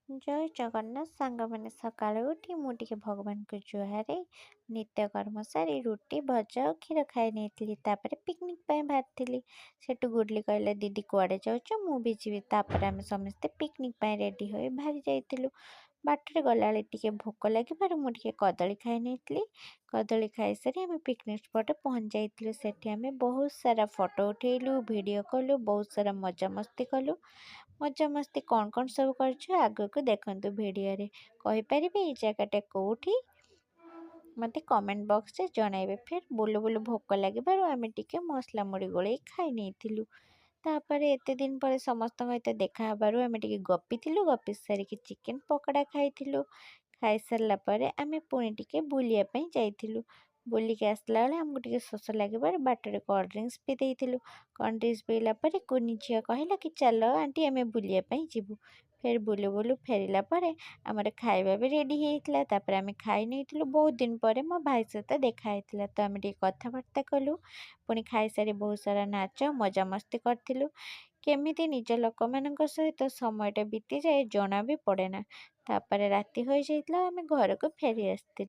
ଜୟ ଜଗନ୍ନାଥ ସାଙ୍ଗମାନେ ସକାଳୁ ଉଠି ମୁଁ ଟିକେ ଭଗବାନଙ୍କୁ ଜୁହାରେ ନିତ୍ୟକର୍ମ ସାରି ରୁଟି ଭଜା ଆଉ କ୍ଷୀର ଖାଇ ନେଇଥିଲି। ତାପରେ ପିକନିକ୍ ପାଇଁ ବାହାରିଥିଲି। ସେଠୁ ଗୁଡଲି କହିଲେ ଦିଦି କୁଆଡ଼େ ଯାଉଛ? ମୁଁ ବି ଯିବି। ତାପରେ ଆମେ ସମସ୍ତେ ପିକନିକ୍ ପାଇଁ ରେଡ଼ି ହୋଇ ବାହାରି ଯାଇଥିଲୁ। ବାଟରେ ଗଲାବେଳେ ଟିକେ ଭୋକ ଲାଗିବାରୁ ମୁଁ ଟିକେ କଦଳୀ ଖାଇ ନେଇଥିଲି। କଦଳୀ ଖାଇସାରି ଆମେ ପିକନିକ୍ ସ୍ପଟରେ ପହଞ୍ଚି ଯାଇଥିଲୁ। ସେଠି ଆମେ ବହୁତ ସାରା ଫଟୋ ଉଠେଇଲୁ, ଭିଡ଼ିଓ କଲୁ, ବହୁତ ସାରା ମଜାମସ୍ତି କଲୁ। ମଜାମସ୍ତି କ'ଣ ସବୁ କରିଛୁ ଆଗକୁ ଦେଖନ୍ତୁ ଭିଡ଼ିଓରେ। କହିପାରିବେ ଏଇ ଜାଗାଟା କୋଉଠି? ମୋତେ କମେଣ୍ଟ ବକ୍ସରେ ଜଣାଇବେ। ଫେର୍ ବୁଲୁ ବୁଲୁ ଭୋକ ଲାଗିବାରୁ ଆମେ ଟିକେ ମସଲା ମୁଢ଼ି ଗୋଳେଇ ଖାଇ ନେଇଥିଲୁ। ତାପରେ ଏତେ ଦିନ ପରେ ସମସ୍ତଙ୍କ ସହିତ ଦେଖା ହେବାରୁ ଆମେ ଟିକେ ଗପିଥିଲୁ। ଗପି ସାରିକି ଚିକେନ୍ ପକୋଡ଼ା ଖାଇଥିଲୁ। ଖାଇସାରିଲା ପରେ ଆମେ ପୁଣି ଟିକେ ବୁଲିବା ପାଇଁ ଯାଇଥିଲୁ। ବୁଲିକି ଆସିଲା ବେଳେ ଆମକୁ ଟିକେ ଶୋଷ ଲାଗିବାରୁ ବାଟରେ କୋଲ୍ଡ ଡ୍ରିଙ୍କସ୍ ପିଇ ଦେଇଥିଲୁ। କୋଲ୍ଡ ଡ୍ରିଙ୍କସ୍ ପିଇଲା ପରେ କୁନି ଝିଅ କହିଲା କି ଚାଲ ଆଣ୍ଟି ଆମେ ବୁଲିବା ପାଇଁ ଯିବୁ। ଫେର୍ ବୁଲୁ ବୁଲୁ ଫେରିଲା ପରେ ଆମର ଖାଇବା ବି ରେଡ଼ି ହେଇଥିଲା। ତାପରେ ଆମେ ଖାଇ ନେଇଥିଲୁ। ବହୁତ ଦିନ ପରେ ମୋ ଭାଇ ସହିତ ଦେଖା ହେଇଥିଲା ତ ଆମେ ଟିକେ କଥାବାର୍ତ୍ତା କଲୁ। ପୁଣି ଖାଇସାରି ବହୁତ ସାରା ନାଚ ମଜାମସ୍ତି କରିଥିଲୁ। କେମିତି ନିଜ ଲୋକମାନଙ୍କ ସହିତ ସମୟଟା ବିତିଯାଏ ଜଣା ବି ପଡ଼େନା। ତାପରେ ରାତି ହୋଇଯାଇଥିଲା ଆମେ ଘରକୁ ଫେରି ଆସିଥିଲୁ।